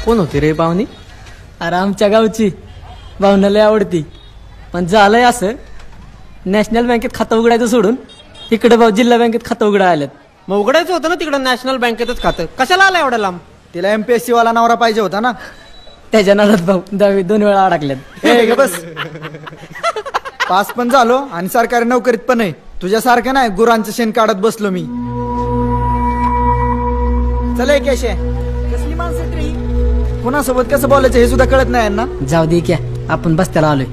कोण होती रे पाहुणी? अरे आमच्या गावची भावना लय आवडती. पण झालंय असं, नॅशनल बँकेत खातं उघडायचं सोडून इकडे भाऊ जिल्हा बँकेत खातं उघडायला आल्यात. मग उघडायचं होतं ना तिकडं नॅशनल बँकेतच खातं, कशाला आलं एवढं लांब? तिला MPSC वाला नवरा पाहिजे होता ना. त्याच्या नादात भाऊ 2 वेळा अडकल्यात. बस पास पण झालो आणि सरकारी नोकरीत पण आहे. तुझ्यासारखं नाही गुरांचं शेण काढत बसलो मी. चला केशे, कसली माणसं तरी कोणासोबत कसं बोलायचं हे सुद्धा कळत नाही यांना. जाऊ दे क्या, आपण बसत्याला आलोय.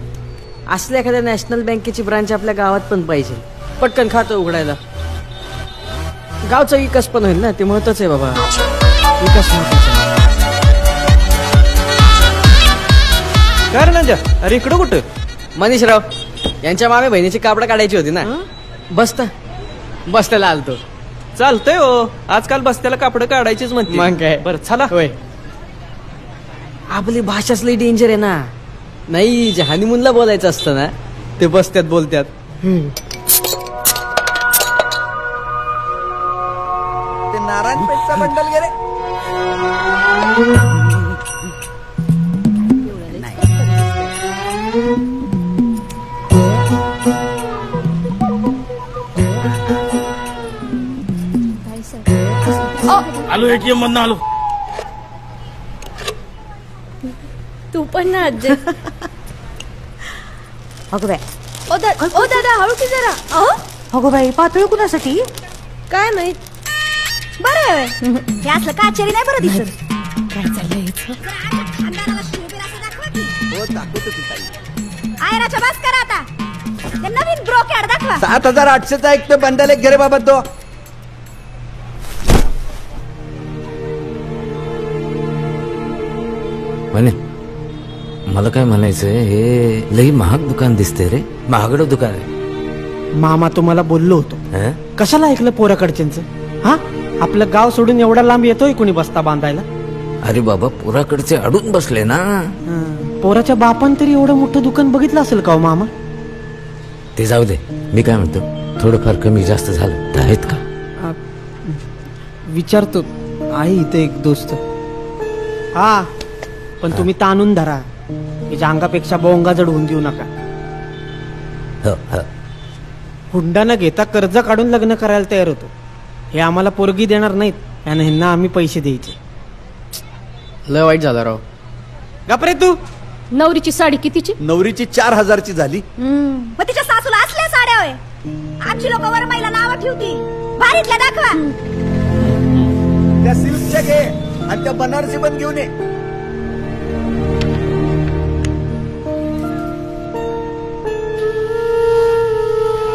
असल्या एखाद्या नॅशनल बँकेची ब्रांच आपल्या गावात पण पाहिजे, पटकन खातं उघडायला. गावचा विकास पण होईल ना, ते महत्वाचं आहे बाबा. विकास महत्वाचा. काय ना अरे इकडं कुठं? मनीषराव यांच्या मामे बहिणीची कापडं काढायची होती ना, बसत्याला आलतो. चालतंय हो, आजकाल बस्त्याला कापड काढायचीच म्हणते. मग काय? बरं चला. होय, आपली भाषाच लई डेंजर आहे ना. नाही, जे हनीमूनला बोलायचं असतं ना ते बसत्यात बोलत्यात. ते नारायणपेठचा बंडल गेले. आलो ATM मधनं आलो. तू पण ना अजय. अगं बाय, ओ दादा हळू की जरा. अगं बाई, पातळ कुणासाठी? काय माहित. बरं हे असलं काचेरी नाही बरं दिसत. काय चाललंय? आयराच्या बस करा आता. ते नवीन ब्रोकॅड दाखवा. 7,800चा एक बंडल एक घे रे बाबा. तो म्हणे मला काय म्हणायचंय, हे लई महाग दुकान दिसते रे. महागडं दुकान आहे. मामा तुम्हाला बोललो होतो, कशाला ऐकलं पोराकडच्यांचं? हा, आपलं गाव सोडून एवढा लांब येतोय कोणी बस्ता बांधायला? अरे बाबा, पोराकडचे अडून बसले ना. पोराच्या बापान तरी एवढं मोठं दुकान बघितलं असेल का हो मामा? ते जाऊ दे, मी काय म्हणतो, थोडंफार कमी जास्त झालं तर आहेत का? विचारतो. आहे इथे एक दोस्त. हा, पण तुम्ही ताणून धरा. तिच्या अंगापेक्षा बोंगा जड होऊन देऊ नका. हुंडा न घेता कर्ज काढून लग्न करायला तयार होतो. हे आम्हाला पोरगी देणार नाहीत, आणि ह्यांना आम्ही पैसे द्यायचे. लय वाईट झालं राव. गपरे तू. नवरीची साडी कितीची? नवरीची 4,000ची झाली. मग तिच्या सासूला असल्या साड्या होय. आमची लोक वर महिला नाव ठेवती. भारीतल्या दाखवा. त्या सिल्कच्या घे आणि त्या बनारसी पण घेऊन ये.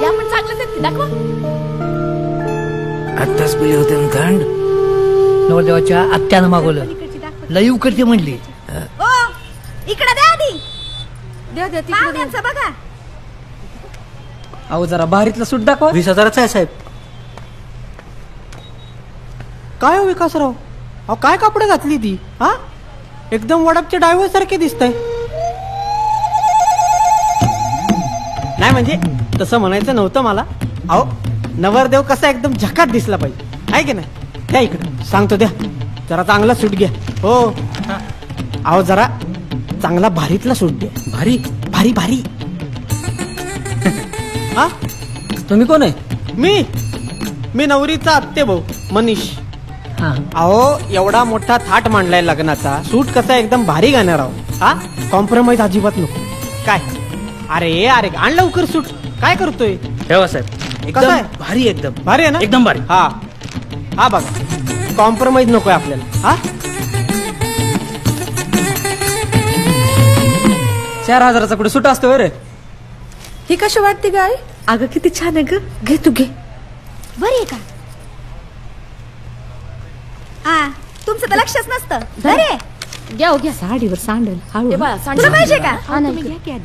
या पण चांगलंच आहेत, दाखवा. आत्ताच पिले होते ना थंड. नवरदेवाच्या आत्यानं मागवलं. लई उकडते म्हणली. इकडे द्या आधी. द्या बघा. अहो जरा भारीतला सूट दाखवा. 20,000चा आहे साहेब. काय हो विकासराव, अहो काय कापडं घातली ती? हा, एकदम वडापच्या ड्रायव्हर सारखे दिसतंय. नाही म्हणजे तसं म्हणायचं नव्हतं मला. अहो नवरदेव कसा एकदम झकाट दिसला पाहिजे, आहे की नाही? द्या इकडे, सांगतो द्या. जरा चांगला सूट घ्या. हो, अहो जरा चांगला भारीतला सूट द्या. भारी भारी भारी. हा, तुम्ही कोण आहे? मी नवरीचा आत्ते भाऊ मनीष. अहो एवढा मोठा थाट मांडलाय लग्नाचा, सूट कसा एकदम भारी घालणार आहोत. हा, कॉम्प्रोमाइज अजिबात नको. काय अरे अरे आण लवकर सूट. काय करतोय? ठेवा साहेब, कसं आहे? भारी, एकदम भारी आहे ना? एकदम भारी. हा हा, बघा कॉम्प्रोमाइज नकोय आपल्याला. हा, 4,000चा कुठे सूट असतो रे? ही कशी वाटते गाय? अगं किती छान आहे ग. घे तू घे. बरी आहे का? हा, तुमचं तर लक्षच नसतं. बरे घ्या हो घ्या साडीवर सांडल हळू तुला पाहिजे का?